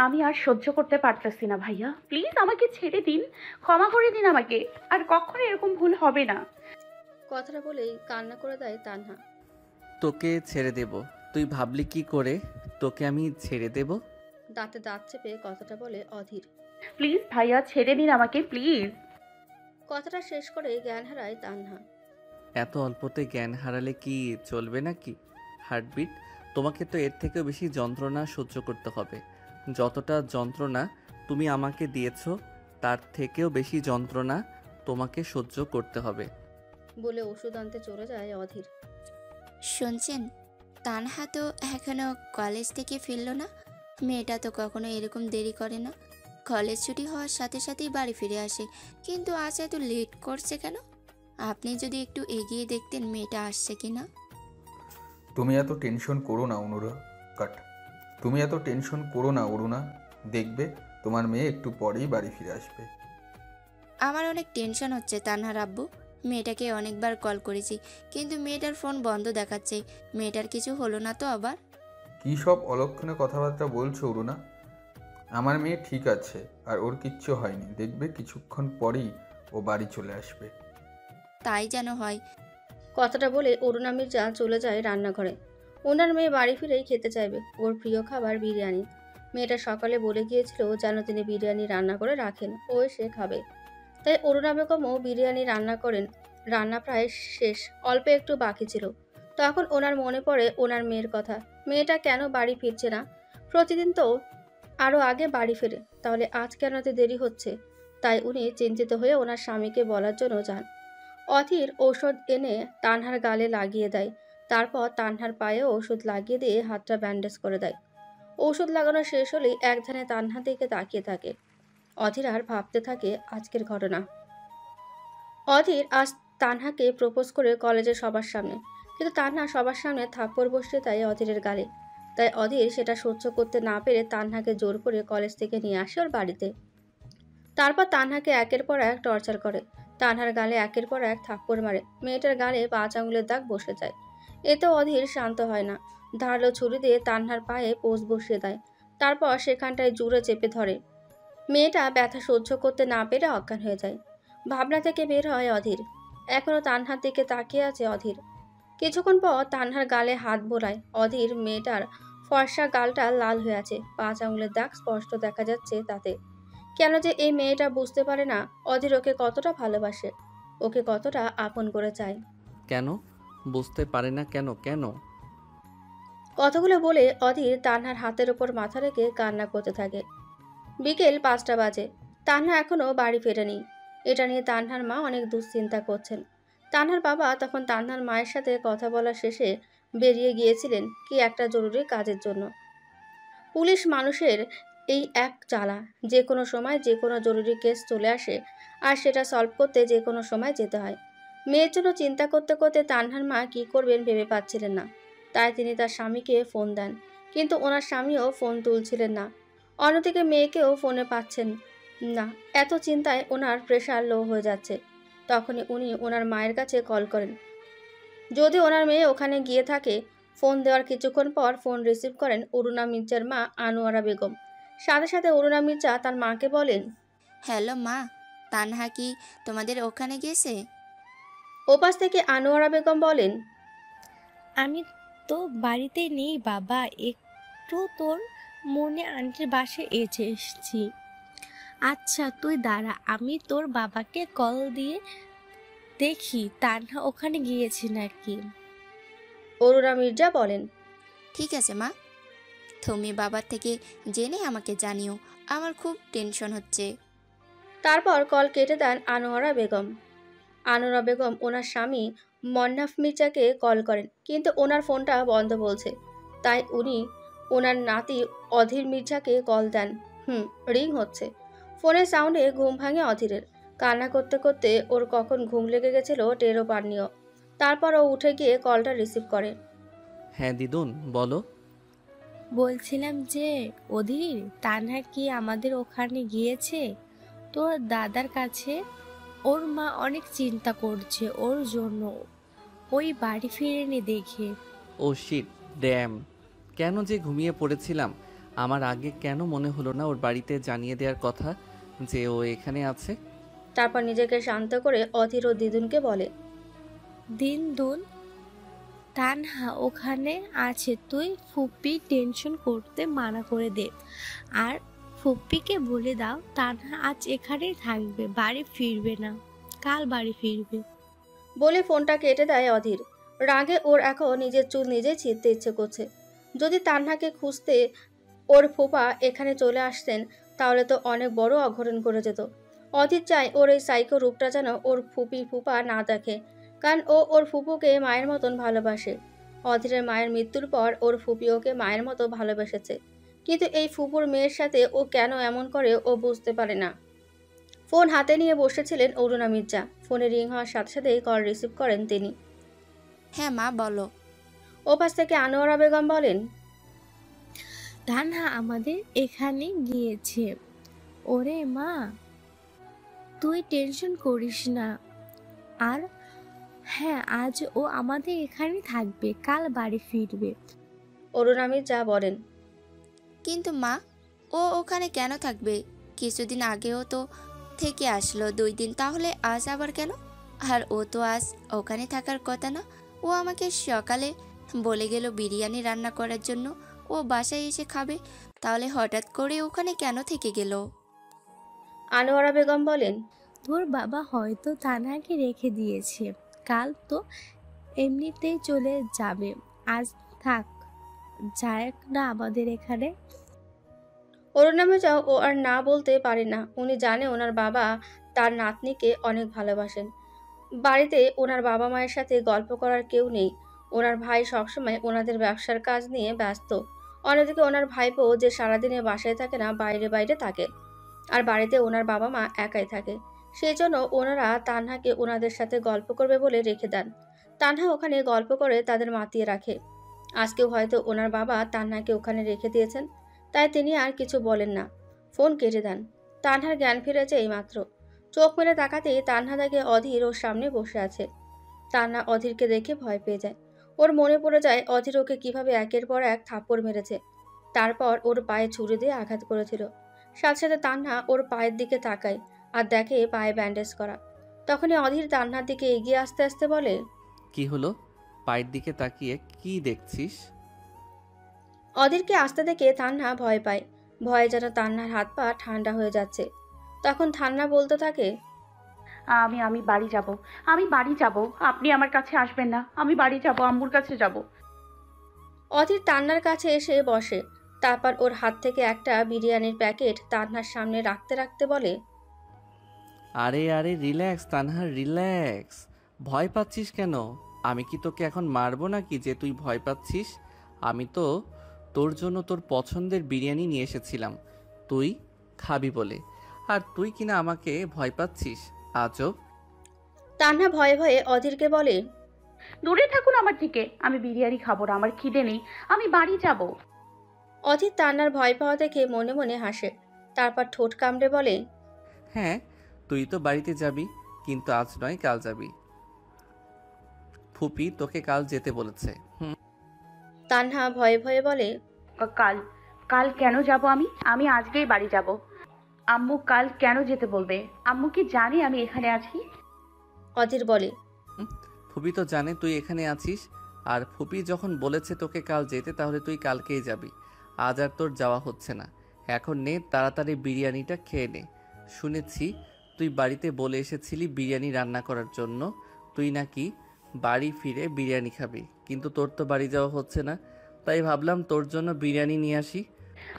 আমি আর সহ্য করতে পারতেছি না ভাইয়া, প্লিজ আমাকে ছেড়ে দিন, ক্ষমা করে দিন আমাকে। আর কখনো এরকম ভুল হবে না। কথাটা বলেই কান্না করে দেয় তানহা। তোকে ছেড়ে দেব? তুই ভাবলি কি করে তোকে আমি ছেড়ে দেব? দাঁতে দাঁত চেপে কথাটা বলে অধীর। প্লিজ ভাইয়া ছেড়ে দিন আমাকে, প্লিজ। কথাটা শেষ করে জ্ঞান হারায় তানহা। এত অল্পতে জ্ঞান হারালে কি চলবে নাকি? হার্টবিট, তোমাকে তো এর থেকেও বেশি যন্ত্রণা সহ্য করতে হবে। যতটা যন্ত্রণা তুমি আমাকে দিয়েছো, তার থেকেও বেশি যন্ত্রণা তোমাকে সহ্য করতে হবে। বলে ওষুধ আনতে চলে যায় অধীর। শুনছেন, তানহা তো এখনো কলেজ থেকে ফিরল না। মেয়েটা তো কখনো এরকম দেরি করে না। কলেজ ছুটি হওয়ার সাথে সাথেই বাড়ি ফিরে আসে, কিন্তু আজ এত লেট করছে কেন? আপনি যদি একটু এগিয়ে দেখতেন মেয়েটা আসছে কি না। তুমি এত টেনশন করো না অনুরা কাট তুমি এত টেনশন করো না অরুণা। দেখবে তোমার মেয়ে একটু পরেই বাড়ি ফিরে আসবে। আমার অনেক টেনশন হচ্ছে তানহার আব্বু। মেয়েটাকে অনেকবার কল করেছি, কিন্তু মেয়েটার ফোন বন্ধ দেখাচ্ছে। মেয়েটার কিছু হলো না তো আবার? কী সব অলক্ষণে কথাবার্তা বলছো অরুণা? আমার মেয়ে ঠিক আছে, আর ওর কিচ্ছু হয়নি। দেখবে কিছুক্ষণ পরেই ও বাড়ি চলে আসবে। তাই যেন হয়। কথাটা বলে অরুণা মির্জা চলে যায় রান্নাঘরে। ওনার মেয়ে বাড়ি ফিরেই খেতে চাইবে ওর প্রিয় খাবার বিরিয়ানি। মেয়েটা সকালে বলে গিয়েছিল যেন তিনি বিরিয়ানি রান্না করে রাখেন, ও এসে খাবে। তাই অরুণা বেগমও বিরিয়ানি রান্না করেন। রান্না প্রায় শেষ, অল্প একটু বাকি ছিল। তখন ওনার মনে পড়ে ওনার মেয়ের কথা। মেয়েটা কেন বাড়ি ফিরছে না? প্রতিদিন তো আরও আগে বাড়ি ফেরে, তাহলে আজ কেন এত দেরি হচ্ছে? তাই উনি চিন্তিত হয়ে ওনার স্বামীকে বলার জন্য যান। অধীর ঔষধ এনে তানহার গালে লাগিয়ে দেয়। তারপর তানহার পায়ে ওষুধ লাগিয়ে দিয়ে হাতটা ব্যান্ডেজ করে দেয়। ওষুধ লাগানো শেষ হলেই এক ধ্যানে তানহার দিকে তাকিয়ে থাকে। অধীর আর ভাবতে থাকে আজকের ঘটনা। অধীর আজ তানহাকে প্রপোজ করে কলেজে সবার সামনে, কিন্তু তানহা সবার সামনে থাপ্পড় বসিয়ে দেয় অধীরের গালে। তাই অধীর সেটা সহ্য করতে না পেরে তানহাকে জোর করে কলেজ থেকে নিয়ে আসে ওর বাড়িতে। তারপর তানহাকে একের পর এক টর্চার করে। তানহার গালে একের পর এক থাপ্পড় মারে। মেয়েটার গালে 5 আঙুলের দাগ বসে যায়। এতেও অধীর শান্ত হয় না। ধারালো ছুরি দিয়ে তানহার পায়ে পোজ বসিয়ে দেয়। তারপর সেখানটায় জুড়ে চেপে ধরে। মেয়েটা ব্যথা সহ্য করতে না পেরে অজ্ঞান হয়ে যায়। ভাবনা থেকে বের হয় অধীর। এখনো তানহার দিকে তাকিয়ে আছে অধীর। কিছুক্ষণ পর তানহার গালে হাত বোলায় অধীর। মেয়েটার ফর্সা গালটা লাল হয়ে আছে, 5 আঙুলের দাগ স্পষ্ট দেখা যাচ্ছে তাতে। কেন যে এই মেয়েটা বুঝতে পারে না অধীর ওকে কতটা ভালোবাসে, ওকে কতটা আপন করে চায়। কেন বুঝতে পারে না? কেন কেন? কথাগুলো বলে অধীর তানহার হাতের ওপর মাথা রেখে কান্না করতে থাকে। বিকেল 5টা বাজে। তানহা এখনো বাড়ি ফেরেনি। এটা নিয়ে তানহার মা অনেক দুশ্চিন্তা করছেন। তানহার বাবা তখন তানহার মায়ের সাথে কথা বলা শেষে বেরিয়ে গিয়েছিলেন কি একটা জরুরি কাজের জন্য। পুলিশ মানুষের এই এক জ্বালা, যে কোনো সময় যে কোনো জরুরি কেস চলে আসে, আর সেটা সলভ করতে যে কোনো সময় যেতে হয়। মেয়ের জন্য চিন্তা করতে করতে তানহার মা কী করবেন ভেবে পাচ্ছিলেন না। তাই তিনি তার স্বামীকে ফোন দেন, কিন্তু ওনার স্বামীও ফোন তুলছিলেন না। অন্যদিকে মেয়েকেও ফোনে পাচ্ছেন না। এত চিন্তায় ওনার প্রেশার লো হয়ে যাচ্ছে। তখনই উনি ওনার মায়ের কাছে কল করেন। যদি ওনার মেয়ে ওখানে গিয়ে থাকে। ফোন দেওয়ার কিছুক্ষণ পর ফোন রিসিভ করেন অরুণা মির্জার মা আনোয়ারা বেগম। সাথে সাথে অরুণা মির্জা তার মাকে বলেন, হ্যালো মা, তানহা কি তোমাদের ওখানে গেছে? ওপাশ থেকে আনোয়ারা বেগম বলেন, আমি তো বাড়িতে নেই বাবা, একটু তোর মনে আন্টির বাসায় এসেছি। আচ্ছা তুই দাঁড়া, আমি তোর বাবাকে কল দিয়ে দেখি তানহা ওখানে গিয়েছে নাকি। অরুণা মির্জা বলেন, ঠিক আছে মা, তুমি বাবার থেকে জেনে আমাকে জানিও। আমার খুব টেনশন হচ্ছে। তারপর কল কেটে দেন আনোয়ারা বেগম। আনোয়ারা বেগম ওনার স্বামী মন্নাফ মির্জাকে কল করেন, কিন্তু ওনার ফোনটা বন্ধ বলছে। তাই উনি ওনার নাতি অধীর মির্জাকে কল দেন। রিং হচ্ছে। ফোনের সাউন্ডে ঘুম ভাঙে অধীরের। কান্না করতে করতে ওর কখন ঘুম লেগে গেছিল টেরও পাননিও। তারপর ও উঠে গিয়ে কলটা রিসিভ করে। হ্যাঁ দিদুন, বলো। বলছিলাম যে অধীর, তানহা কি আমাদের ওখানে গিয়েছে তোর দাদার কাছে? ওর মা অনেক চিন্তা করছে ওর জন্য, ওই বাড়ি ফিরেনি দেখে। ও শিট, ড্যাম। কেন যে ঘুমিয়ে পড়েছিলাম, আমার আগে কেন মনে হলো না ওর বাড়িতে জানিয়ে দেওয়ার কথা যে ও এখানে আছে। তারপর নিজেকে শান্ত করে অধীর ও দিদুনকে বলে, দিন দুন, তানহা ওখানে আছে, তুই ফুপি টেনশন করতে মানা করে দে। আর ফুপিকে বলে দাও তানহা আজ এখানেই থাকবে, বাড়ি ফিরবে না, কাল বাড়ি ফিরবে। বলে ফোনটা কেটে দেয় অধীর। রাগে ওর এখন নিজের চুল নিজেই ছিঁড়তে ইচ্ছে করছে। যদি তান্নাকে খুঁজতে ওর ফুপা এখানে চলে আসতেন তাহলে তো অনেক বড় অঘটন করে যেত। অধীর চায় ওর এই সাইকো রূপটা যেন ওর ফুপা না দেখে, কারণ ও ওর ফুপুকে মায়ের মতন ভালোবাসে। অধীরের মায়ের মৃত্যুর পর ওর ফুপি ওকে মায়ের মতো ভালোবেসেছে, কিন্তু এই ফুপুর মেয়ের সাথে ও কেন এমন করে ও বুঝতে পারে না। ফোন হাতে নিয়ে বসেছিলেন অরুণা মির্জা। ফোনে রিং হওয়ার সাথে সাথেই কল রিসিভ করেন তিনি। হ্যাঁ মা বলো। ওপাশ থেকে আনোয়ারা বেগম বলেন, তানহা আমাদের এখানে গিয়েছে। ওরে মা, তুই টেনশন করিস না। আর হ্যাঁ, আজ ও আমাদের এখানে থাকবে, কাল বাড়ি ফিরবে। অরুণা মির্জা বলেন, কিন্তু মা, ও ওখানে কেন থাকবে? কিছুদিন আগেও তো থেকে আসলো 2 দিন, তাহলে আজ আবার কেন? আর ও তো আজ ওখানে থাকার কথা না। ও আমাকে সকালে বলে গেল বিরিয়ানি রান্না করার জন্য, ও বাসায় এসে খাবে। তাহলে হঠাৎ করে ওখানে কেন থেকে গেল? আনোয়ারা বেগম বলেন, তোর বাবা হয়তো তানহাকে রেখে দিয়েছে, কাল তো এমনিতেই চলে যাবে, আজ থাক, যাক না আমাদের এখানে। অরুণা মির্জা ও আর না বলতে পারে না। উনি জানে ওনার বাবা তার নাতনিকে অনেক ভালোবাসেন। বাড়িতে ওনার বাবা মায়ের সাথে গল্প করার কেউ নেই। ওনার ভাই সবসময় ওনাদের ব্যবসার কাজ নিয়ে ব্যস্ত। অন্যদিকে ওনার ভাইপো যে সারাদিনে বাসায় থাকে না, বাইরে বাইরে থাকে। আর বাড়িতে ওনার বাবা মা একাই থাকে। সেই জন্য ওনারা তানহাকে ওনাদের সাথে গল্প করবে বলে রেখে দেন। তানহা ওখানে গল্প করে তাদের মাতিয়ে রাখে। আজকেও হয়তো ওনার বাবা তানহাকে ওখানে রেখে দিয়েছেন, তাই তিনি আর কিছু বলেন না। ফোন কেটে দেন। তানহার জ্ঞান ফিরেছে এইমাত্র। চোখ মেলে তাকাতেই তানহা দেখে অধীর ওর সামনে বসে আছে। তান্না অধীরকে দেখে ভয় পেয়ে যায়। ওর মনে পড়ে যায় অধীর ওকে কিভাবে একের পর এক থাপ্পড় মেরেছে, তারপর ওর পায়ে ছুরি দিয়ে আঘাত করেছিল। সাথে সাথে তান্না ওর পায়ের দিকে তাকায় আর দেখে পায়ে ব্যান্ডেজ করা। তখনই অধীর তান্নার দিকে এগিয়ে আসতে আসতে বলে, কি হলো? পায়ের দিকে তাকিয়ে কি দেখছিস? অধীরকে আসতে দেখে তান্না ভয় পায়। ভয়ে যেন তান্নার হাত পা ঠান্ডা হয়ে যাচ্ছে। তখন তান্না বলতে থাকে, আমি বাড়ি যাব, আমি বাড়ি যাব, আপনি আমার কাছে আসবেন না, আমি বাড়ি যাব, আম্মুর কাছে যাব। অধীর তান্নার কাছে এসে বসে। তারপর ওর হাত থেকে একটা বিরিয়ানির প্যাকেট তান্নার সামনে রাখতে রাখতে বলে, আরে আরে রিল্যাক্স তানহা, রিল্যাক্স। ভয় পাচ্ছিস কেন? আমি কি তোকে এখন মারবো নাকি যে তুই ভয় পাচ্ছিস? আমি তো তোর জন্য তোর পছন্দের বিরিয়ানি নিয়ে এসেছিলাম, তুই খাবি বলে। আর তুই কিনা আমাকে ভয় পাচ্ছিস? আজব। তান্না ভয়ে ভয়ে অধীরকে বলে, দূরে থাকুন আমার থেকে, আমি বিরিয়ানি খাবো না, আমার খিদে নেই, আমি বাড়ি যাব। অধীর তান্নার ভয় পাওয়া দেখে মনে মনে হাসে। তারপর ঠোঁট কামড়ে বলে, হ্যাঁ, তুই তো বাড়িতে যাবি, কিন্তু আজ নয়, কাল যাবি। ফুপি তোকে কাল যেতে বলেছে। তান্না ভয়ে ভয়ে বলে, কাল? কাল কেন যাব? আমি আজকেই বাড়ি যাব। আম্মু কাল কেন যেতে বলবে? আম্মু কি জানে আমি এখানে আছি? অধীর বলে, ফুপি তো জানে তুই এখানে আছিস, আর ফুপি যখন বলেছে তোকে কাল যেতে, তাহলে তুই কালকেই যাবি। আজ আর তোর যাওয়া হচ্ছে না। এখন নে, তাড়াতাড়ি বিরিয়ানিটা খেয়ে নে। শুনেছি তুই বাড়িতে বলে এসেছিলি বিরিয়ানি রান্না করার জন্য, তুই নাকি বাড়ি ফিরে বিরিয়ানি খাবি, কিন্তু তোর তো বাড়ি যাওয়া হচ্ছে না, তাই ভাবলাম তোর জন্য বিরিয়ানি নিয়ে আসি।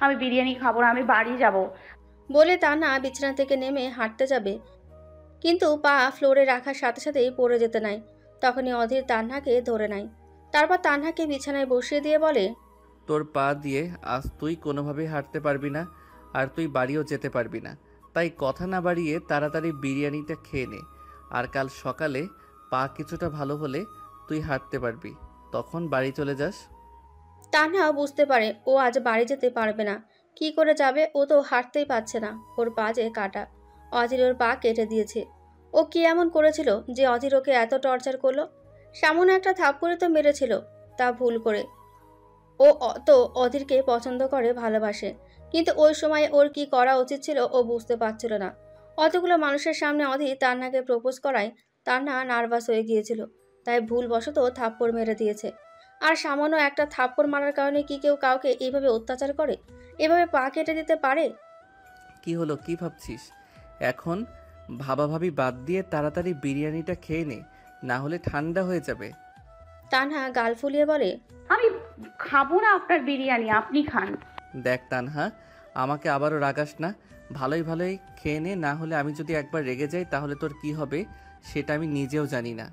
আমি বিরিয়ানি খাবো না, আমি বাড়ি যাব। বলে তান্না বিছানা থেকে নেমে হাঁটতে যাবে, কিন্তু পা ফ্লোরে রাখার সাথে সাথেই পড়ে যেতে নাই। তখনই অধীর তান্নাকে ধরে নেয়। তারপর তান্নাকে বিছানায় বসিয়ে দিয়ে বলে, তোর পা দিয়ে আজ তুই কোনোভাবেই হাঁটতে পারবি না, আর তুই বাড়িও যেতে পারবি না। তাই কথা না বাড়িয়ে তাড়াতাড়ি বিরিয়ানিটা খেয়ে নে, আর কাল সকালে পা কিছুটা ভালো হলে তুই হাঁটতে পারবি, তখন বাড়ি চলে যাস। তান্নাও বুঝতে পারে ও আজ বাড়ি যেতে পারবে না। কি করে যাবে? ও তো হাঁটতেই পারছে না, ওর পা যে কাটা। অধীর ওর পা কেটে দিয়েছে। ও কি এমন করেছিল যে অধীর ওকে এত টর্চার করলো? সামান্য একটা থাপ্পড়ে তো মেরেছিল, তা ভুল করে। তো অধীরকে পছন্দ করে, ভালোবাসে, কিন্তু ওই সময় ওর কি করা উচিত ছিল ও বুঝতে পারছিল না। অতগুলো মানুষের সামনে অধীর তান্নাকে প্রপোজ করায় তান্না নার্ভাস হয়ে গিয়েছিল, তাই ভুলবশত থাপ্পড় মেরে দিয়েছে। আর সামান্য একটা থাপ্পড় মারার কারণে কি কেউ কাউকে এইভাবে অত্যাচার করে, এভাবে পা কেটে দিতে পারে? কি হলো, কি ভাবছিস এখন? ভাবাভাবি বাদ দিয়ে তাড়াতাড়ি বিরিয়ানিটা খেয়ে নে, না হলে ঠান্ডা হয়ে যাবে। তান্না গাল ফুলিয়ে বলে, আমি খাবো না আপনার বিরিয়ানি, আপনি খান। দেখ তানহা, আমাকে আবারও রাগাস না। ভালোই ভালোই খেয়ে নে, না হলে আমি যদি একবার রেগে যাই তাহলে তোর কি হবে সেটা আমি নিজেও জানি না।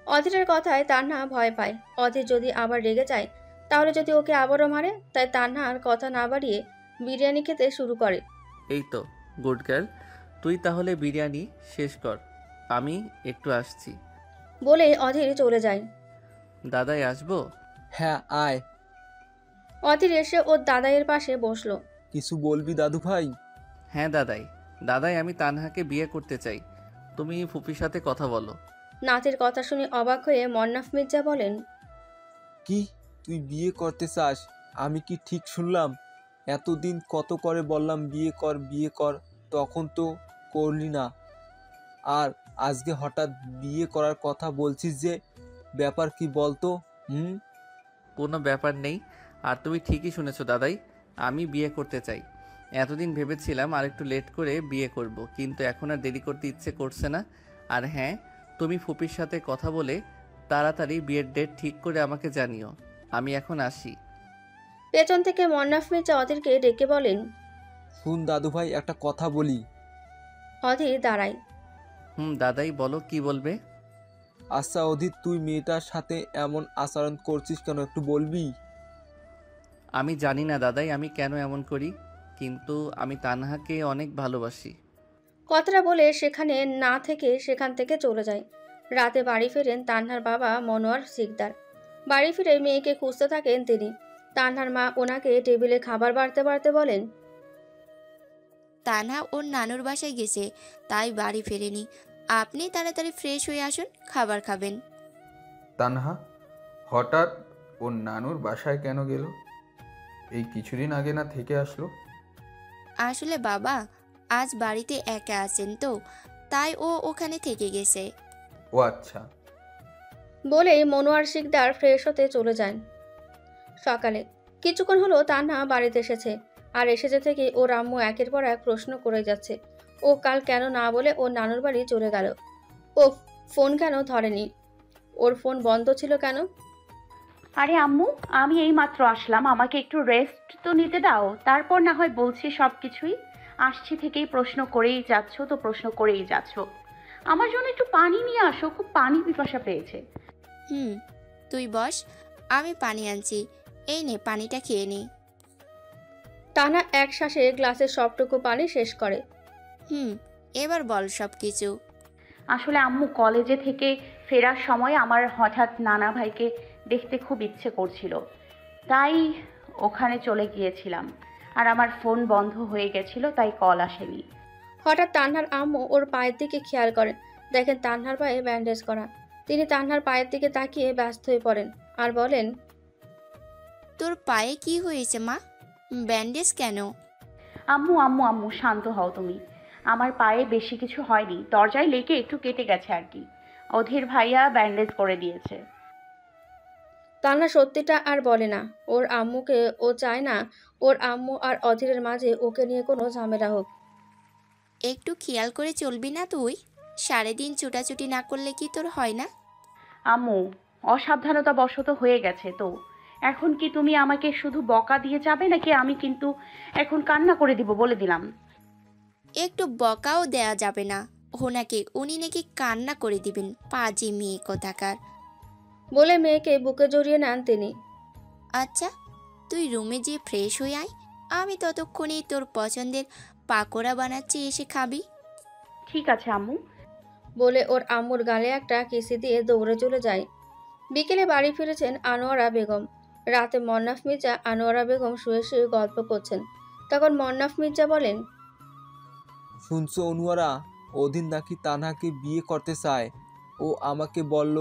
অধীরের কথায় তান্না ভয় পায়। অধীর যদি আবার রেগে যায় তাহলে যদি ওকে আবারও মারে, তাই তান্না আর কথা না বাড়িয়ে বিরিয়ানি খেতে শুরু করে। এই তো, গুড গার্ল, তুই তাহলে বিরিয়ানি শেষ কর, আমি একটু আসছি। বলে অধীর চলে যায়। দাদাই আসবো? হ্যাঁ আয়। অধীর এসে ওর দাদাইয়ের পাশে বসলো। কিছু বলবি দাদু ভাই? হ্যাঁ দাদাই, দাদাই আমি তানহাকে বিয়ে করতে চাই, তুমি ফুপির সাথে কথা বলো। নাতের কথা শুনে অবাক হয়ে মন্নাফ মির্জা বলেন, কি, তুই বিয়ে করতে চাস? আমি কি ঠিক শুনলাম? এতদিন কত করে বললাম বিয়ে কর বিয়ে কর, তখন তো করলি না, আর আজকে হঠাৎ বিয়ে করার কথা বলছিস যে, ব্যাপার কি বলতো? কোনো ব্যাপার নেই, আর তুমি ঠিকই শুনেছো দাদাই, আমি বিয়ে করতে চাই। এতদিন ভেবেছিলাম আর একটু লেট করে বিয়ে করব, কিন্তু এখন আর দেরি করতে ইচ্ছে করছে না। আর হ্যাঁ, তুমি ফুপির সাথে কথা বলে তাড়াতাড়ি বিয়ের ডেট ঠিক করে আমাকে জানিও। আমি এখন আসি। পেছন থেকে মন্নাফ মির্জা অধীরকে ডেকে বলেন। শুন দাদু ভাই, একটা কথা বলি। অধীর দাঁড়ায়। দাদাই বলো, কি বলবে? আচ্ছা অধীর, তুই মেয়েটার সাথে এমন আচরণ করছিস কেন, একটু বলবি? আমি জানি না দাদাই আমি কেন এমন করি, কিন্তু আমি তানহাকে অনেক ভালোবাসি। কথাটা বলে সেখানে না থেকে সেখান থেকে চলে যায়। রাতে বাড়ি ফেরেন তান্নার বাবা মনোয়ার সিকদার। বাড়ি ফিরে মেয়েকে খুঁজতে থাকেন তিনি। তান্নার মা ওনাকে টেবিলে খাবার বাড়তে বাড়তে বলেন, তানহা ওর নানুর বাসায় গেছে, তাই বাড়ি ফেরেনি। আপনি তাড়াতাড়ি ফ্রেশ হয়ে আসুন, খাবার খাবেন। তানহা হঠাৎ ওর নানুর বাসায় কেন গেল? এই কিছুদিন আগে না থেকে আসলো? আসলে বাবা আজ বাড়িতে একা আছেন তো, তাই ও ওখানে থেকে গেছে। ও আচ্ছা। বলেই মনোয়ার সিকদার ফ্রেশ হতে চলে যান। সকালে কিছুক্ষণ হলো তান্না বাড়িতে এসেছে, আর এসেছে থেকে ওর আম্মু একের পর এক প্রশ্ন করে যাচ্ছে। ও কাল কেন না বলে ওর নানুর বাড়ি চলে গেল? ও ফোন কেন ধরেনি? ওর ফোন বন্ধ ছিল কেন? আরে আম্মু, আমি এই মাত্র আসলাম, আমাকে একটু রেস্ট তো নিতে দাও, তারপর না হয় বলছি সব কিছুই। আসছি থেকেই প্রশ্ন করেই যাচ্ছ, তো প্রশ্ন করেই যাচ্ছ। আমার জন্য একটু পানি নিয়ে আসো, খুব পানি পিপাসা পেয়েছে। তুই বস, আমি পানি আনছি। এই নে, পানিটা খেয়ে নে। টানা এক শ্বাসে গ্লাসের সবটুকু পানি শেষ করে। এবার বল সব কিছু। আসলে আম্মু, কলেজে থেকে ফেরার সময় আমার হঠাৎ নানা ভাইকে দেখতে খুব ইচ্ছে করছিল, তাই ওখানে চলে গিয়েছিলাম। আর আমার ফোন বন্ধ হয়ে গেছিল, তাই কল আসেনি। হঠাৎ তান্নার আম্মু ওর পায়ের দিকে খেয়াল করেন, দেখেন তান্নার পায়ে ব্যান্ডেজ করা। তিনি তান্নার পায়ের দিকে তাকিয়ে ব্যস্ত হয়ে পড়েন আর বলেন, তোর পায়ে কি হয়েছে মা? ব্যান্ডেজ কেন? আম্মু আম্মু আম্মু শান্ত হও তুমি। আমার পায়ে বেশি কিছু হয়নি, দরজায় লেগে একটু কেটে গেছে আর কি। অধীর ভাইয়া ব্যান্ডেজ করে দিয়েছে। তান্না সত্যিটা আর বলে না। ওর আম্মুকে ও চায় না ওর আম্মু আর অধীরের মাঝে ওকে নিয়ে কোনো ঝামেলা হোক। একটু খেয়াল করে চলবি না তুই? সারাদিন ছুটাছুটি না করলে কি তোর হয় না? আম্মু, অসাবধানতা বশত হয়ে গেছে তো। এখন কি তুমি আমাকে শুধু বকা দিয়ে যাবে, নাকি আমি কিন্তু এখন কান্না করে দিব বলে দিলাম। একটু বকাও দেয়া যাবে না ওনাকে, উনি নাকি কান্না করে দিবেন, পাজি মেয়ে কোথাকার। বলে মেয়েকে বুকে জড়িয়ে নেন তিনি। আচ্ছা, তুই রুমে যেয়ে ফ্রেশ হয়ে আয়, আমি ততক্ষণে তোর পছন্দের পাকোড়া বানাচ্ছি, এসে খাবি। ঠিক আছে আম্মু। বলে ওর আম্মুর গালে একটা কিসি দিয়ে দৌড়ে চলে যায়। বিকেলে বাড়ি ফিরেছেন আনোয়ারা বেগম। রাতে মন্নাফ মির্জা আনোয়ারা বেগম শুয়ে শুয়ে গল্প করছেন। তখন মন্নাফ মির্জা বলেন, শুনছো অনুয়ারা, ওদিন নাকি তানহাকে বিয়ে করতে চায়। ও আমাকে বলল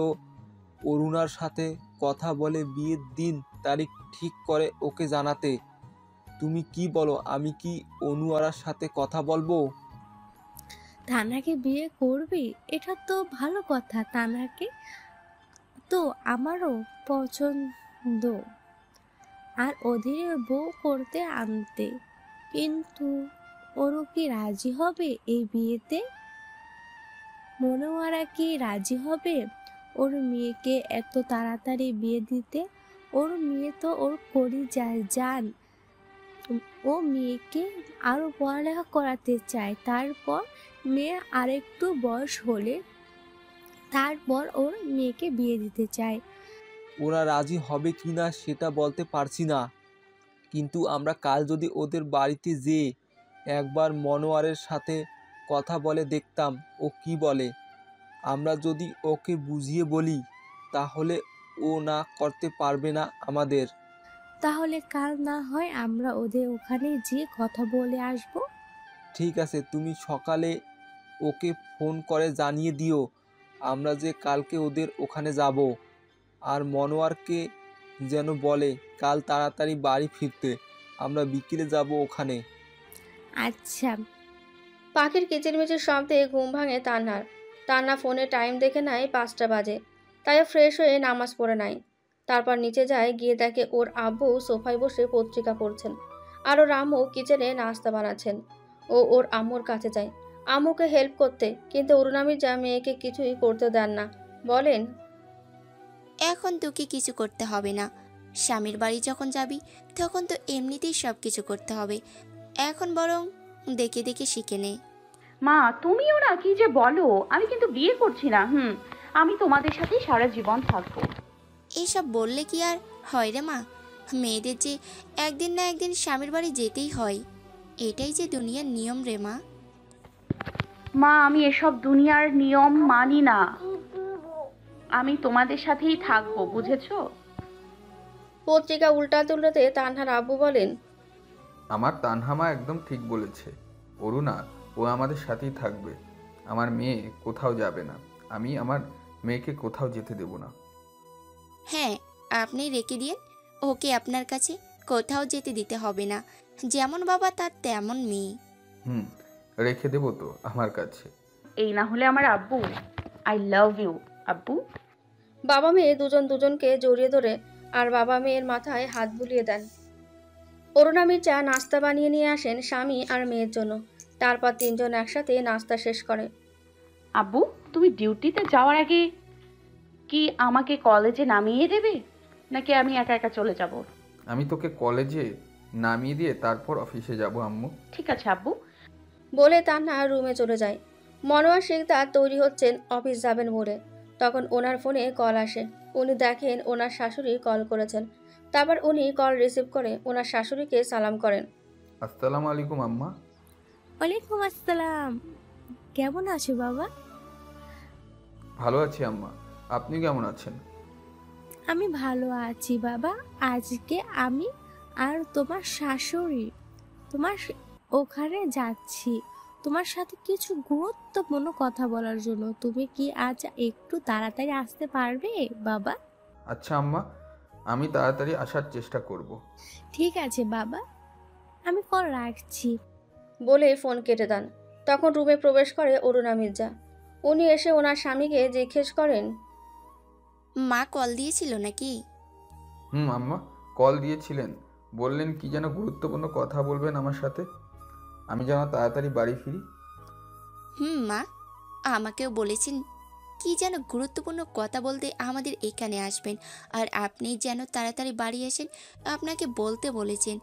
অরুণার সাথে কথা বলে বিয়ের দিন তারিখ ঠিক করে ওকে জানাতে। তুমি কি বলো, আমি কি অনুয়ারার সাথে কথা বলবো? তানহাকে বিয়ে করবি? এটা তো ভালো কথা। তানহাকে তো আমারও পছন্দ, আর অধীরে বউ করতে আনতে। কিন্তু ওরও কি রাজি হবে এই বিয়েতে? মনোয়ারা কি রাজি হবে ওর মেয়েকে এত তাড়াতাড়ি বিয়ে দিতে? ওর মেয়ে তো ওর কলিজার জান। ও মেয়েকে আরো পড়ালেখা করাতে চায়, তারপর মেয়ে আরেকটু বয়স হলে তারপর ওর মেয়েকে বিয়ে দিতে চায়। ওরা রাজি হবে কি না সেটা বলতে পারছি না, কিন্তু আমরা কাল যদি ওদের বাড়িতে যেয়ে একবার মনোয়ারের সাথে কথা বলে দেখতাম ও কি বলে। আমরা যদি ওকে বুঝিয়ে বলি তাহলে ও না করতে পারবে না আমাদের। তাহলে কাল না হয় আমরা ওদের ওখানে যেয়ে কথা বলে আসবো। ঠিক আছে, তুমি সকালে ওকে ফোন করে জানিয়ে দিও আমরা যে কালকে ওদের ওখানে যাব। আর মনোয়ারকে যেন বলে কাল তাড়াতাড়ি বাড়ি ফিরতে, আমরা বিকেলে যাব ওখানে। আচ্ছা। পাখির কিচিরমিচির শব্দে ঘুম ভাঙে তান্নার। তান্না ফোনে টাইম দেখে নেয় 5টা বাজে, তাই ফ্রেশ হয়ে নামাজ পড়ে নেয়। তারপর নিচে যায়, গিয়ে দেখে ওর আব্বু সোফায় বসে পত্রিকা পড়ছেন আর ওর আম্মু কিচেনে নাস্তা বানাচ্ছেন। ও ওর আম্মুর কাছে যায় আম্মুকে হেল্প করতে, কিন্তু অরুণা মির্জা মেয়েকে কিছুই করতে দেন না। বলেন, এখন তোকে কিছু করতে হবে না। স্বামীর বাড়ি যখন যাবি তখন তো এমনিতেই সব কিছু করতে হবে। এখন বরং দেখে দেখে শিখে নে। মা তুমিও না কি যে বলো, আমি কিন্তু বিয়ে করছি না। আমি তোমাদের সাথেই সারা জীবন থাকবো। এইসব বললে কি আর হয় রে মা? মেয়েদের যে একদিন না একদিন স্বামীর বাড়ি যেতেই হয়, এটাই যে দুনিয়ার নিয়ম রে মা। মা আমি এসব দুনিয়ার নিয়ম মানি না। আমি তোমাদের সাথেই থাকবো, বুঝেছো? পত্রিকা উল্টাতে উল্টাতে তানহার আব্বু বলেন, আমার তানহামা একদম ঠিক বলেছে। অরুণা ও আমাদের সাথেই থাকবে। আমার মেয়ে কোথাও যাবে না। আমি আমার মেয়েকে কোথাও যেতে দেব না। হ্যাঁ, আপনি রেখে দিন ওকে আপনার কাছে, কোথাও যেতে দিতে হবে না। যেমন বাবা তার তেমন মেয়ে। রেখে দেবো তো আমার কাছে। এই না হলে আমার আব্বু। আই লাভ ইউ আব্বু। বাবা মেয়ে দুজন দুজনকে জড়িয়ে ধরে আর বাবা মেয়ের মাথায় হাত বুলিয়ে দেন। অরুণা মির্জা নাস্তা বানিয়ে নিয়ে আসেন স্বামী আর মেয়ের জন্য। তারপর তিনজন একসাথে নাস্তা শেষ করে। আব্বু তুমি ডিউটিতে যাওয়ার আগে কি আমাকে কলেজে নামিয়ে দেবে, নাকি আমি একা একা চলে যাব? আমি তোকে কলেজে নামিয়ে দিয়ে তারপর অফিসে যাব আম্মু। ঠিক আছে আব্বু। বলে তান্না রুমে চলে যায়। মনোয়ার শিকদার তৈরি হচ্ছেন অফিস যাবেন বলে। তখন ওনার ফোনে কল আসে। উনি দেখেন ওনার শাশুড়ি কল করেছেন। তারপর উনি কল রিসিভ করে ওনার শাশুড়িকে সালাম করেন। আসসালামু আলাইকুম আম্মা। ওয়ালাইকুম আসসালাম। কেমন আছো বাবা? ভালো আছি আম্মা, আপনি কেমন আছেন? আমি ভালো আছি বাবা। আজকে আমি আর তোমার শাশুড়ি তোমার ওখানে যাচ্ছি তোমার সাথে কিছু গুরুত্বপূর্ণ কথা বলার জন্য। তুমি কি আজ একটু তাড়াতাড়ি আসতে পারবে বাবা? আচ্ছা আম্মা, আমি তাড়াতাড়ি আসার চেষ্টা করব। ঠিক আছে বাবা, আমি কল রাখছি। বলে ফোন কেটে দেন। তখন রুমে প্রবেশ করে অরুণা মির্জা। উনি এসে ওনার স্বামীকে জিজ্ঞেস করেন, মা কল দিয়েছিল নাকি? আম্মা কল দিয়েছিলেন, বললেন কি যেন গুরুত্বপূর্ণ কথা বলবেন আমার সাথে। আমি যেন তাড়াতাড়ি বাড়ি ফিরি। মা আমাকেও বলেছেন কি যেন গুরুত্বপূর্ণ কথা বলতে আমাদের এখানে আসবেন, আর আপনি যেন তাড়াতাড়ি বাড়ি আসেন আপনাকে বলতে বলেছেন।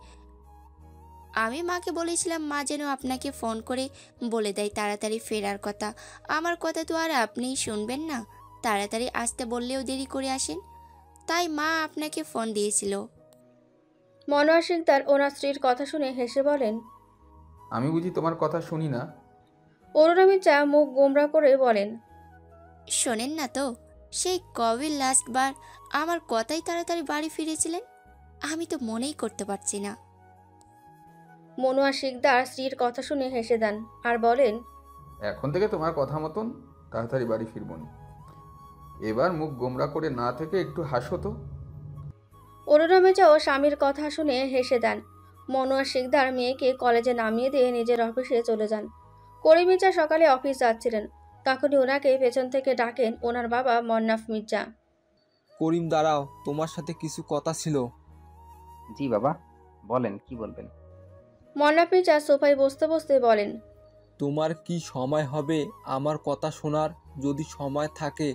আমি মাকে বলেছিলাম মা যেন আপনাকে ফোন করে বলে দেয় তাড়াতাড়ি ফেরার কথা। আমার কথা তো আর আপনি শুনবেন না, তাড়াতাড়ি আসতে বললেও দেরি করে আসেন, তাই মা আপনাকে ফোন দিয়েছিল। মনোয়ার শিকদার ওনার স্ত্রীর কথা শুনে হেসে বলেন, আমি বুঝি তোমার কথা শুনি না? অরুণা মির্জা মুখ গোমরা করে বলেন, শোনেন না তো, সেই কবে লাস্ট বার আমার কথাই তাড়াতাড়ি বাড়ি ফিরেছিলেন? আমি তো মনেই করতে পারছি না। মনোয়ার শিকদার স্ত্রীর কথা শুনে হেসে দেন আর বলেন, এখন থেকে তোমার কথা মতন তাড়াতাড়ি বাড়ি ফিরবো নি। এবার মুখ গোমরা করে না থেকে একটু হাসো তো। অরুণা মির্জাও স্বামীর কথা শুনে হেসে দেন। মনোয়ার শিকদার মেয়েকে কলেজে নামিয়ে দিয়ে নিজের অফিসে চলে যান। করিম মির্জা সকালে অফিস যাচ্ছিলেন, তখনই ওনাকে পেছন থেকে ডাকেন ওনার বাবা মন্নাফ মির্জা। করিম দাঁড়াও, তোমার সাথে কিছু কথা ছিল। জি বাবা, বলেন কি বলবেন। মন্নাফ মির্জা সোফায় বসতে বসতে বলেন, তোমার কি সময় হবে আমার কথা শোনার? যদি সময় থাকে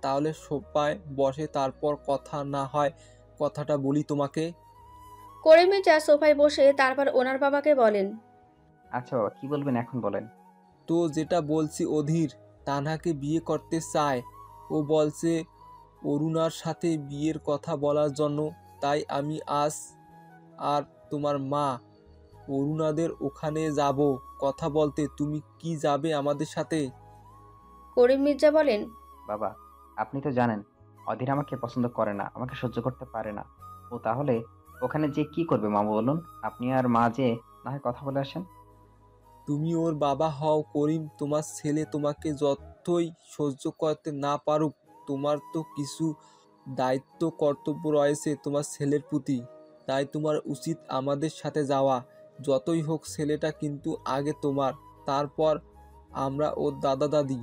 তাহলে সোফায় বসে, তারপর কথা না হয় কথাটা বলি তোমাকে। করিম মির্জা সোফায় বসে তারপর ওনার বাবাকে বলেন, আচ্ছা বাবা, কি বলবেন এখন বলেন। তো যেটা বলছি, অধীর তানহাকে বিয়ে করতে চায়। ও বলছে অরুণার সাথে বিয়ের কথা বলার জন্য। তাই আমি আজ আর তোমার মা অরুণাদের ওখানে যাব কথা বলতে। তুমি কি যাবে আমাদের সাথে? করিম মির্জা বলেন, বাবা, আপনি তো জানেন অধীর আমাকে পছন্দ করে না, আমাকে সহ্য করতে পারে না। ও তাহলে ওখানে যে কি করবে মা বলুন। আপনি আর মা যে না হয় কথা বলে আসেন। তুমি ওর বাবা হও করিম, তোমার ছেলে তোমাকে যতই সহ্য করতে না পারুক, তোমার তো কিছু দায়িত্ব কর্তব্য রয়েছে তোমার ছেলের প্রতি। তাই তোমার উচিত আমাদের সাথে যাওয়া। যতই হোক ছেলেটা কিন্তু আগে তোমার, তারপর আমরা ওর দাদা দাদি।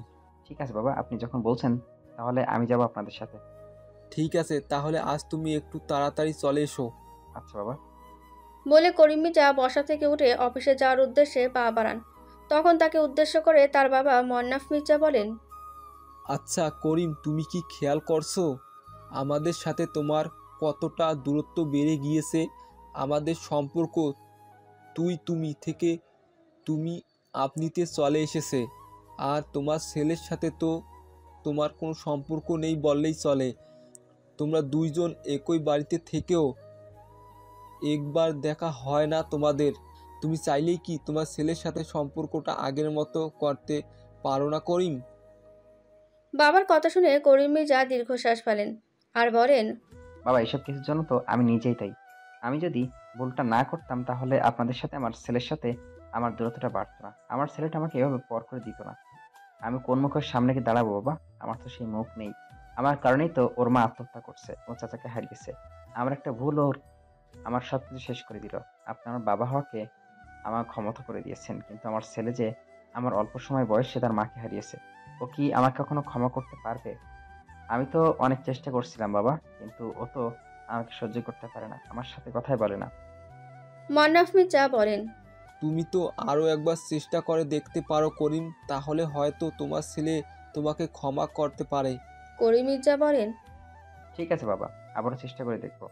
ঠিক আছে বাবা, আপনি যখন বলছেন তাহলে আমি যাব আপনাদের সাথে। ঠিক আছে, তাহলে আজ তুমি একটু তাড়াতাড়ি চলে এসো। আচ্ছা বাবা। বলে করিম মির্জা বসা থেকে উঠে অফিসে যাওয়ার উদ্দেশ্যে পা বাড়ান। তখন তাকে উদ্দেশ্য করে তার বাবা মন্নাফ মির্জা বলেন, আচ্ছা করিম, তুমি কি খেয়াল করছো আমাদের সাথে তোমার কতটা দূরত্ব বেড়ে গিয়েছে? আমাদের সম্পর্ক তুমি থেকে তুমি আপনিতে চলে এসেছে। আর তোমার ছেলের সাথে তো তোমার কোনো সম্পর্ক নেই বললেই চলে। তোমরা দুইজন একই বাড়িতে থেকেও একবার দেখা হয় না তোমাদের। তুমি চাইলেই কি তোমার ছেলের সাথে সম্পর্কটা আগের মতো করতে পারো না করিম? বাবার কথা শুনে করিম মির্জা দীর্ঘশ্বাস ফেলেন আর বলেন, বাবা, এসব কিছুর জন্য তো আমি নিজেই তাই। আমি যদি ভুলটা না করতাম তাহলে আপনাদের সাথে আমার ছেলের সাথে আমার দূরত্বটা বাড়তো না। আমার ছেলেটা আমাকে এভাবে পর করে দিত না। আমি কোন মুখের সামনে গিয়ে দাঁড়াবো বাবা? আমার তো সেই মুখ নেই। আমার কারণেই তো ওর মা আত্মহত্যা করছে, ওর চাচাকে হারিয়েছে। আমার একটা ভুল ওর আমার সবকিছু শেষ করে দিল। আপনি আমার বাবা হওয়াকে আমার ক্ষমতা করে দিয়েছেন, কিন্তু আমার ছেলে যে আমার অল্প সময় বয়সে তার মাকে হারিয়েছে, ও কি আমাকে কখনো ক্ষমা করতে পারবে? আমি তো অনেক চেষ্টা করছিলাম বাবা, কিন্তু ও তো আমাকে সহ্য করতে পারে না, আমার সাথে কথাই বলে না। মন্নাফ মির্জা বলেন, তুমি তো আরও একবার চেষ্টা করে দেখতে পারো করিম, তাহলে হয়তো তোমার ছেলে তোমাকে ক্ষমা করতে পারে। করিম মির্জা বলেন। ঠিক আছে বাবা, আবারও চেষ্টা করে দেখবো।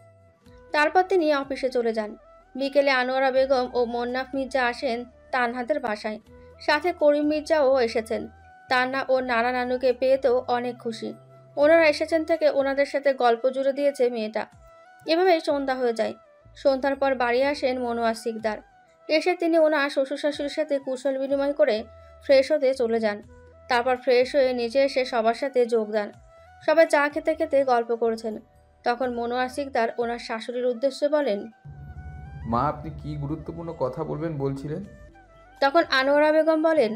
তারপর তিনি অফিসে চলে যান। বিকেলে আনোয়ারা বেগম ও মন্নাফ মির্জা আসেন তানহাদের বাসায়। সাথে করিম মির্জাও এসেছেন। তান্না ও নানা নানুকে পেয়ে তো অনেক খুশি। ওনারা এসেছেন থেকে ওনাদের সাথে গল্প জুড়ে দিয়েছে মেয়েটা। এভাবেই সন্ধ্যা হয়ে যায়। সন্ধ্যার পর বাড়ি আসেন মনোয়ার শিকদার। এসে তিনি ওনার শ্বশুর শাশুড়ির সাথে কুশল বিনিময় করে ফ্রেশ হতে চলে যান। তারপর ফ্রেশ হয়ে নিচে এসে সবার সাথে যোগ দেন। সবাই চা খেতে খেতে গল্প করেছেন। তখন মনোয়ার শিকদার ওনার শাশুড়ির উদ্দেশ্যে বলেন, মা, আপনি কি গুরুত্বপূর্ণ কথা বলবেন বলছিলেন? তখন আনোয়ারা বেগম বলেন,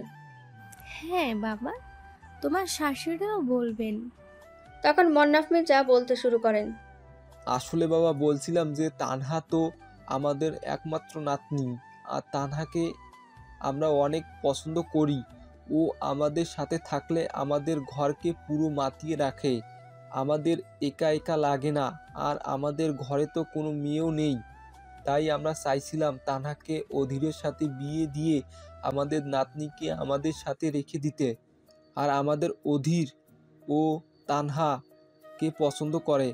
হ্যাঁ বাবা, তোমার শাশুড়িও বলবেন। তখন মন্নাফ মির্জা বলতে শুরু করেন, আসলে বাবা বলছিলাম যে তানহা তো আমাদের একমাত্র নাতনি, আর তানহাকে আমরা অনেক পছন্দ করি। ও আমাদের সাথে থাকলে আমাদের ঘরকে পুরো মাতিয়ে রাখে, আমাদের একা একা লাগে না। আর আমাদের ঘরে তো কোনো মেয়েও নেই, তাই আমরা চাইছিলাম তানহাকে অধীরের সাথে বিয়ে দিয়ে আমাদের নাতনিকে আমাদের সাথে রেখে দিতে। আর আমাদের অধীর ও তানহাকে পছন্দ করে।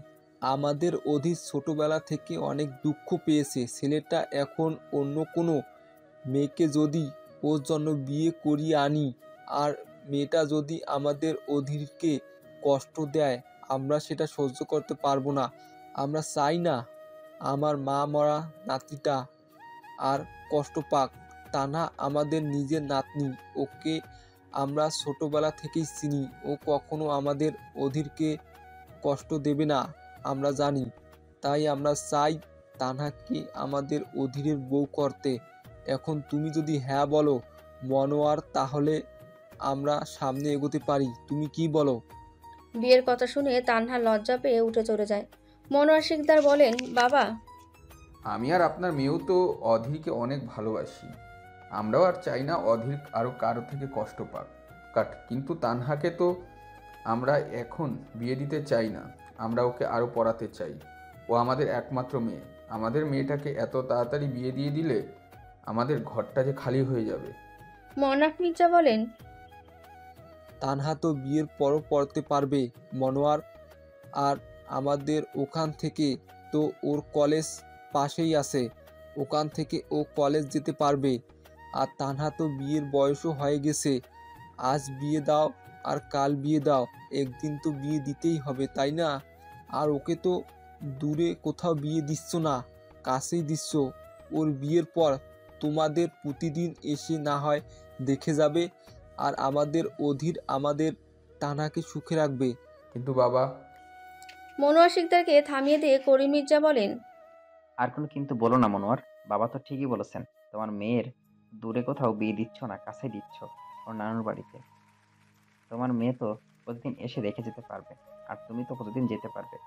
আমাদের অধীর ছোটবেলা থেকে অনেক দুঃখ পেয়েছে। ছেলেটা এখন অন্য কোনো মেয়েকে যদি ওর জন্য বিয়ে করিয়ে আনি, আর মেয়েটা যদি আমাদের অধীরকে কষ্ট দেয়, আমরা সেটা সহ্য করতে পারবো না। আমরা চাই না আমার মা মরা নাতিটা আর কষ্ট পাক। তানহা আমাদের নিজের নাতনি, ওকে আমরা ছোটবেলা থেকেই চিনি। ও কখনো আমাদের অধীরকে কষ্ট দেবে না, আমরা জানি। তাই আমরা চাই তানহাকে আমাদের অধীরের বউ করতে। এখন তুমি যদি হ্যাঁ বলো মনোয়ার, তাহলে আমরা সামনে এগোতে পারি। তুমি কি বলো? বিয়ের কথা শুনে তানহা লজ্জা পেয়ে উঠে চলে যায়। মনোয়ার শিকদার বলেন, বাবা, আমি আর আপনার মেয়েও তো অধীরকে অনেক ভালোবাসি। আমরাও আর চাই না অধীর আরও কারো থেকে কষ্ট পাক। কিন্তু তানহাকে তো আমরা এখন বিয়ে দিতে চাই না। আমরা ওকে আরও পড়াতে চাই। ও আমাদের একমাত্র মেয়ে। আমাদের মেয়েটাকে এত তাড়াতাড়ি বিয়ে দিয়ে দিলে আমাদের ঘরটা যে খালি হয়ে যাবে। মনাফ মির্জা বলেন, তানহা তো বিয়ের পরও পড়তে পারবে মনোয়ার, আর আমাদের ওখান থেকে তো ওর কলেজ পাশেই আছে, ওখান থেকে ও কলেজ যেতে পারবে। আর তানহা তো বিয়ের বয়সও হয়ে গেছে। আজ বিয়ে দাও আর কাল বিয়ে দাও, একদিন তো বিয়ে দিতেই হবে, তাই না? আর ওকে তো দূরে কোথাও বিয়ে দিচ্ছ না, কাছেই দিচ্ছ। ওর বিয়ের পর তোমাদের প্রতিদিন এসে না হয় দেখে যাবে, আর আমাদের অধীর আমাদের তানহাকে সুখে রাখবে। কিন্তু বাবা, মনোয়ার শিকদারকে থামিয়ে দিয়ে করিম মির্জা বলেন, আর কোনো কিন্তু বলো না মনোয়ার, বাবা তো ঠিকই বলেছেন। তোমার মেয়ের দূরে কোথাও বিয়ে দিচ্ছ না, কাছে দিচ্ছ, ওর নানুর বাড়িতে। তোমার মেয়ে তো প্রতিদিন এসে দেখে যেতে পারবে, আর তুমি তো প্রতিদিন যেতে পারবে।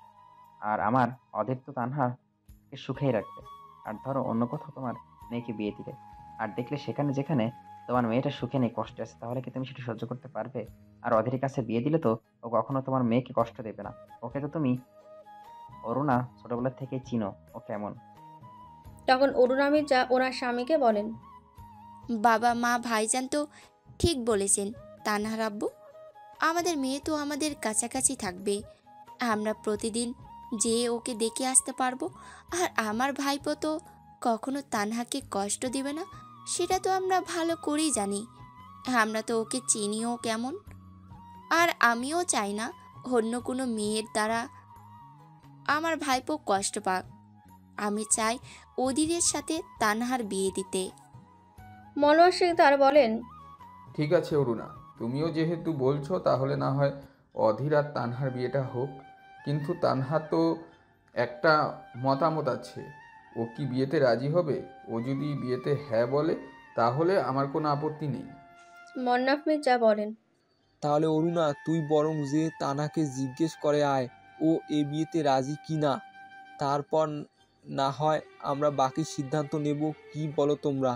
আর আমার অধীর তো তানহাকে সুখেই রাখবে। আর ধরো অন্য কোথাও তোমার মেয়েকে বিয়ে দিলে, আর দেখলে সেখানে যেখানে তোমার মেয়েটা সুখে নেই, কষ্টে আছে, তাহলে কি তুমি সেটা সহ্য করতে পারবে? আর অধীরের কাছে বিয়ে দিলে তো ও কখনো তোমার মেয়েকে কষ্ট দেবে না। ওকে তো তুমি অরুণা ছোটবেলা থেকে চিনো, ও কেমন। তখন অরুণা মির্জা ওনার স্বামীকে বলেন, বাবা মা ভাইজান তো ঠিক বলেছেন তানহার আব্বু, আমাদের মেয়ে তো আমাদের কাছাকাছি থাকবে, আমরা প্রতিদিন যেয়ে ওকে দেখে আসতে পারবো। আর আমার ভাইপো তো কখনো তানহাকে কষ্ট দিবে না, সেটা তো আমরা ভালো করেই জানি। আমরা তো ওকে চিনিও কেমন। আর আমিও চাই না অন্য কোনো মেয়ের দ্বারা আমার ভাইপো কষ্ট পাক। আমি চাই অধীরের সাথে তানহার বিয়ে দিতে। মনোয়ার শিকদার বলেন, ঠিক আছে অরুণা, তুমিও যেহেতু বলছো তাহলে না হয় অধীর আর তানহার বিয়েটা হোক। কিন্তু তানহা তো একটা মতামত আছে। ও কি বিয়েতে রাজি হবে? ও যদি বিয়েতে হ্যাঁ বলে তাহলে আমার কোনো আপত্তি নেই। মন্নাফ মির্জা বলেন, তাহলে অরুণা, তুই বরং যে তানহাকে জিজ্ঞেস করে আয় ও এ বিয়েতে রাজি কি না। তারপর না হয় আমরা বাকি সিদ্ধান্ত নেব, কি বলো তোমরা?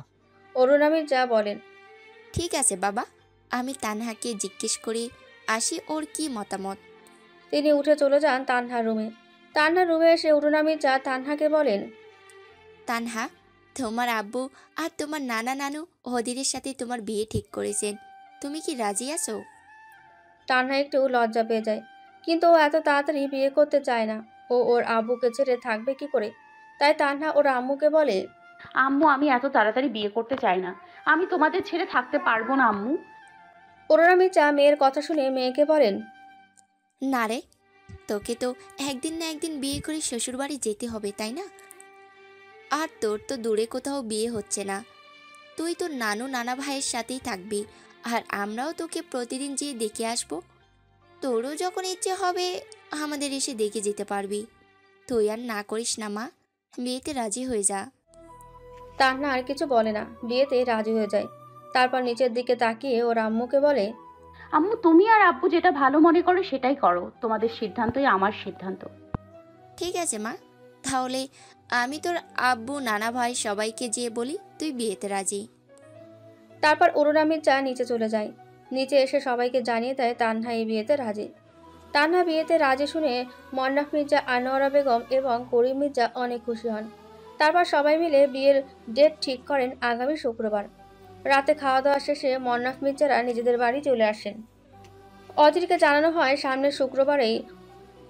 অরুণা মির্জা বলেন, ঠিক আছে বাবা, আমি তানহাকে জিজ্ঞেস করে আসি ওর কি মতামত। তিনি উঠে চলে যান তানহার রুমে। তানহার রুমে এসে অরুণা মির্জা তানহাকে বলেন, তানহা, তোমার আব্বু আর তোমার নানা নানু অধীরের সাথে তোমার বিয়ে ঠিক করেছেন, তুমি কি রাজি আছো? তানহা একটু লজ্জা পেয়ে যায়, কিন্তু ও এত তাড়াতাড়ি বিয়ে করতে চায় না। ও ওর আব্বুকে ছেড়ে থাকবে কি করে? তাই তানহা ওর আম্মুকে বলে, আম্মু, আমি এত তাড়াতাড়ি বিয়ে করতে চাই না। আমি তোমাদের ছেড়ে থাকতে পারবো না আম্মু। অরুণা মির্জা মেয়ের কথা শুনে মেয়েকে বলেন, না রে, তোকে তো একদিন না একদিন বিয়ে করে শ্বশুরবাড়ি যেতে হবে, তাই না? আর তোর তো দূরে কোথাও বিয়ে হচ্ছে না, তুই তো নানু নানা ভাইয়ের সাথেই থাকবি, আর আমরাও তোকে প্রতিদিন যেয়ে দেখে আসবো। তোরও যখন ইচ্ছে হবে আমাদের এসে দেখে যেতে পারবি। তুই আর না করিস না মা, বিয়েতে রাজি হয়ে যা। তানহা আর কিছু বলে না, বিয়েতে রাজি হয়ে যায়। তারপর নিচের দিকে তাকিয়ে ওর আম্মুকে বলে, আম্মু, তুমি আর আব্বু যেটা ভালো মনে করো সেটাই করো। তোমাদের সিদ্ধান্তই আমার সিদ্ধান্ত। ঠিক আছে মা, তাহলে আমি তোর আব্বু নানা ভাই সবাইকে যেয়ে বলি তুই বিয়েতে রাজি। তারপর অরুণা মির্জা নিচে চলে যায়। নিচে এসে সবাইকে জানিয়ে দেয় তানহা এই বিয়েতে রাজি। তানহা বিয়েতে রাজি শুনে মন্নাফ মির্জা, আনোয়ারা বেগম এবং করিম মির্জা অনেক খুশি হন। তারপর সবাই মিলে বিয়ের ডেট ঠিক করেন আগামী শুক্রবার। রাতে খাওয়া দাওয়া শেষে মন্নাফ মির্জারা নিজেদের বাড়ি চলে আসেন। অধীরকে জানানো হয় সামনের শুক্রবারেই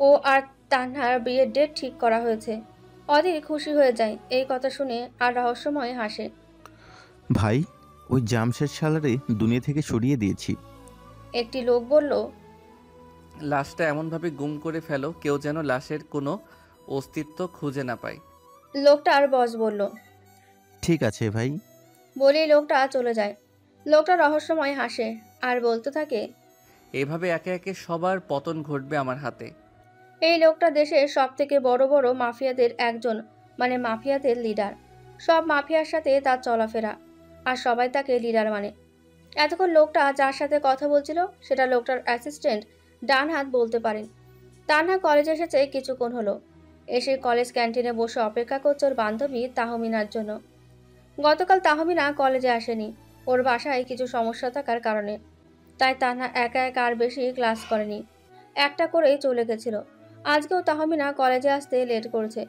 ও আর তানহার বিয়ের ডেট ঠিক করা হয়েছে। অধীর খুশি হয়ে যায় এই কথা শুনে, আর রহস্যময় হাসে। ভাই, ওই জামশেদ শালারে দুনিয়া থেকে সরিয়ে দিয়েছি। একটি লোক বলল, লাশটা এমনভাবে গুম করে ফেলো কেউ যেন লাশের কোনো অস্তিত্ব খুঁজে না পায়। লোকটার বস বলল। ঠিক আছে ভাই। বলেই লোকটা চলে যায়। লোকটা রহস্যময় হাসে আর বলতে থাকে, এভাবে একে একে সবার পতন ঘটবে আমার হাতে। এই লোকটা দেশের সব থেকে বড় বড় মাফিয়াদের একজন, মানে মাফিয়াদের লিডার। সব মাফিয়ার সাথে তার চলাফেরা, আর সবাই তাকে লিডার মানে। এতক্ষণ লোকটা যার সাথে কথা বলছিল সেটা লোকটার অ্যাসিস্ট্যান্ট ডান হাত বলতে পারেন। তানহা কলেজে এসেছে কিছুক্ষণ হলো। এসে কলেজ ক্যান্টিনে বসে অপেক্ষা করছে ওর বান্ধবী তাহমিনার জন্য। গতকাল তাহমিনা কলেজে আসেনি, ওর বাসায় কিছু সমস্যা থাকার কারণে। তাই তানহা একা একা আর বেশি ক্লাস করেনি, একটা করেই চলে গেছিল। আজকেও তাহমিনা কলেজে আসতে লেট করেছে।